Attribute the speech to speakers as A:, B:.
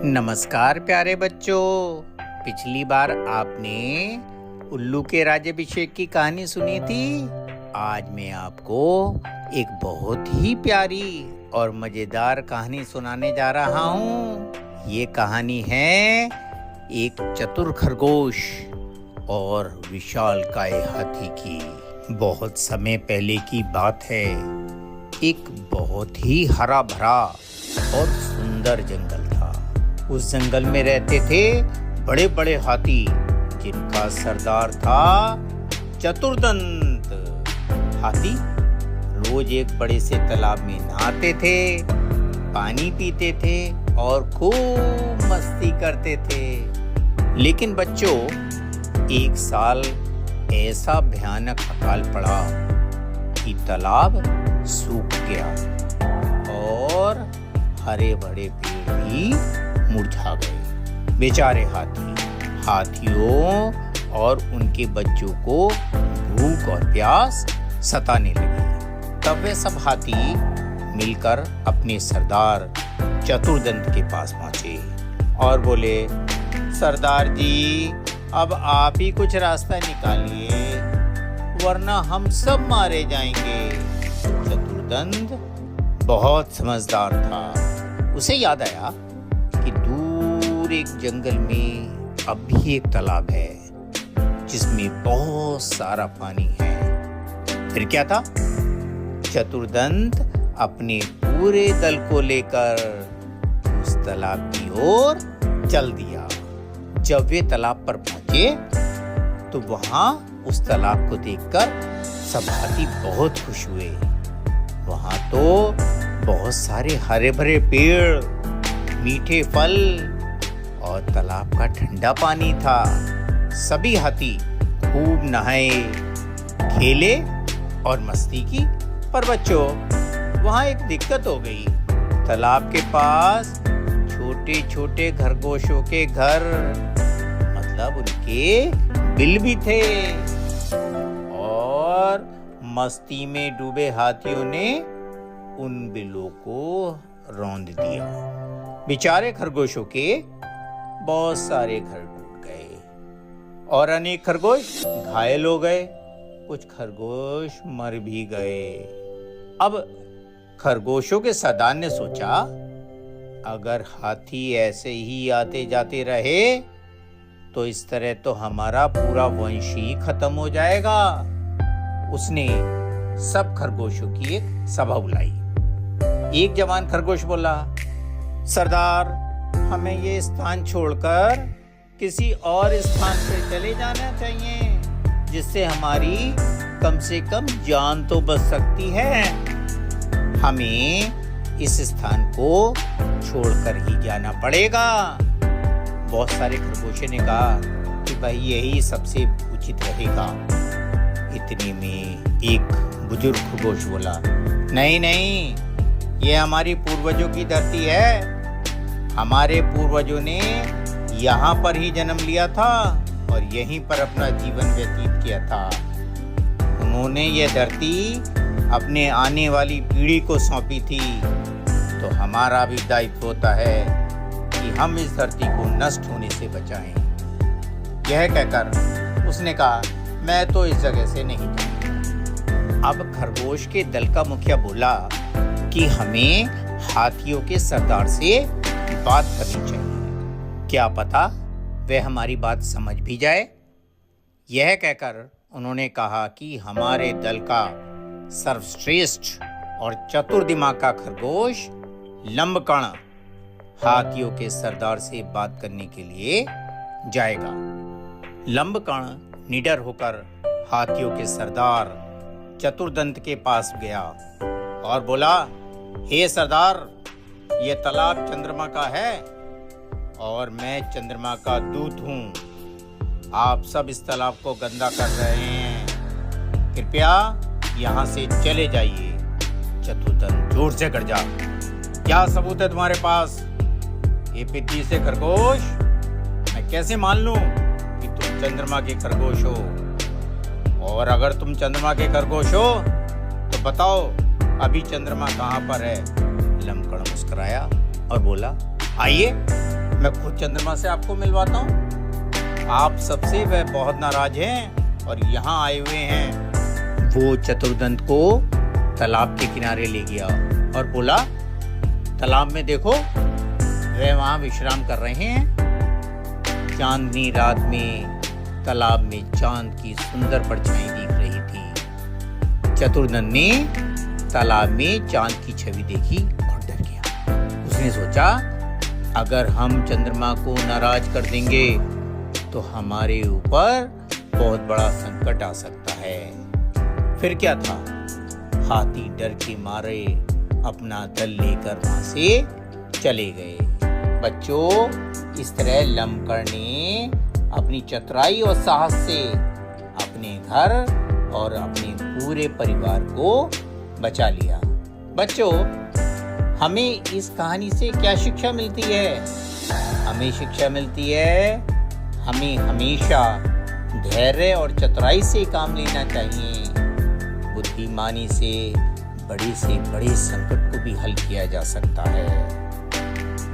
A: नमस्कार प्यारे बच्चों। पिछली बार आपने उल्लू के राज्याभिषेक की कहानी सुनी थी। आज मैं आपको एक बहुत ही प्यारी और मजेदार कहानी सुनाने जा रहा हूँ। ये कहानी है एक चतुर खरगोश और विशालकाय हाथी की। बहुत समय पहले की बात है। एक बहुत ही हरा भरा और सुंदर जंगल था। उस जंगल में रहते थे बड़े बड़े हाथी, जिनका सरदार था चतुर्दंत। हाथी रोज एक बड़े से तालाब में नहाते थे, पानी पीते थे और खूब मस्ती करते थे। लेकिन बच्चों, एक साल ऐसा भयानक अकाल पड़ा कि तालाब सूख गया और हरे भरे पेड़ भी मुरझा गए। बेचारे हाथियों और उनके बच्चों को भूख और प्यास सताने लगी। तब वे सब हाथी मिलकर अपने सरदार चतुर्दंत के पास पहुंचे और बोले, सरदार जी, अब आप ही कुछ रास्ता निकालिए, वरना हम सब मारे जाएंगे। चतुर्दंत बहुत समझदार था। उसे याद आया कि दूर एक जंगल में अब भी एक तालाब है, जिसमें बहुत सारा पानी है। फिर क्या था? चतुर्दंत अपने पूरे दल को लेकर उस तालाब की ओर चल दिया। जब वे तालाब पर पहुंचे तो वहां उस तालाब को देखकर सब हाथी बहुत खुश हुए। वहां तो बहुत सारे हरे भरे पेड़, मीठे फल और तालाब का ठंडा पानी था। सभी हाथी खूब नहाए, खेले और मस्ती की। पर बच्चों, वहां एक दिक्कत हो गई। तालाब के पास छोटे छोटे खरगोशों के घर, मतलब उनके बिल भी थे। और मस्ती में डूबे हाथियों ने उन बिलों को रौंद दिया। बेचारे खरगोशों के बहुत सारे घर टूट गए और अनेक खरगोश घायल हो गए। कुछ खरगोश मर भी गए। अब खरगोशों के सरदार ने सोचा, अगर हाथी ऐसे ही आते जाते रहे तो इस तरह तो हमारा पूरा वंश ही खत्म हो जाएगा। उसने सब खरगोशों की एक सभा बुलाई। एक जवान खरगोश बोला, सरदार, हमें ये स्थान छोड़कर किसी और स्थान पर चले जाना चाहिए, जिससे हमारी कम से कम जान तो बच सकती है। हमें इस स्थान को छोड़कर ही जाना पड़ेगा। बहुत सारे खरगोशों ने कहा कि भाई यही सबसे उचित रहेगा। इतने में एक बुजुर्ग खरगोश बोला, नहीं नहीं, ये हमारी पूर्वजों की धरती है। हमारे पूर्वजों ने यहाँ पर ही जन्म लिया था और यहीं पर अपना जीवन व्यतीत किया था। उन्होंने ये धरती अपने आने वाली पीढ़ी को सौंपी थी। तो हमारा भी दायित्व होता है कि हम इस धरती को नष्ट होने से बचाएं। यह कहकर उसने कहा, मैं तो इस जगह से नहीं जाऊंगा। अब खरगोश के दल का मुखिया बोला कि हमें हाथियों के सरदार से बात करनी चाहिए। क्या पता वह हमारी बात समझ भी जाए। यह कहकर उन्होंने कहा कि हमारे दल का सर्वश्रेष्ठ और चतुर दिमाग का खरगोश लंबकर्ण हाथियों के सरदार से बात करने के लिए जाएगा। लंबकर्ण निडर होकर हाथियों के सरदार चतुर्दंत के पास गया और बोला, हे सरदार, ये तालाब चंद्रमा का है और मैं चंद्रमा का दूत हूँ। आप सब इस तालाब को गंदा कर रहे हैं। कृपया यहाँ से चले जाइए। चतुर्दंत जोर से गरजा, क्या सबूत है तुम्हारे पास? ये पिद्दी से खरगोश, मैं कैसे मान लूं कि तुम चंद्रमा के खरगोश हो? और अगर तुम चंद्रमा के खरगोश हो तो बताओ, अभी चंद्रमा कहाँ पर है? लंबकर्ण मुस्कुराया और बोला, आइए मैं खुद चंद्रमा से आपको मिलवाता हूँ। आप सबसे वह बहुत नाराज हैं और यहाँ आए हुए हैं। वो चतुर्दंत को तालाब के किनारे ले गया और बोला, तालाब में देखो, वे वहाँ विश्राम कर रहे हैं। चांदनी रात में तालाब में चांद की सुंदर परछाई दिख रही थी। चतुर्दंत ने तालाब में चांद की छवि देखी और डर गया। उसने सोचा, अगर हम चंद्रमा को नाराज कर देंगे तो हमारे ऊपर बहुत बड़ा संकट आ सकता है। फिर क्या था, हाथी डर के मारे अपना दल लेकर वहां से चले गए। बच्चों, इस तरह लंबकर्ण ने अपनी चतुराई और साहस से अपने घर और अपने पूरे परिवार को बचा लिया। बच्चों, हमें इस कहानी से क्या शिक्षा मिलती है? हमें शिक्षा मिलती है, हमें हमेशा धैर्य और चतुराई से काम लेना चाहिए। बुद्धिमानी से बड़े संकट को भी हल किया जा सकता है।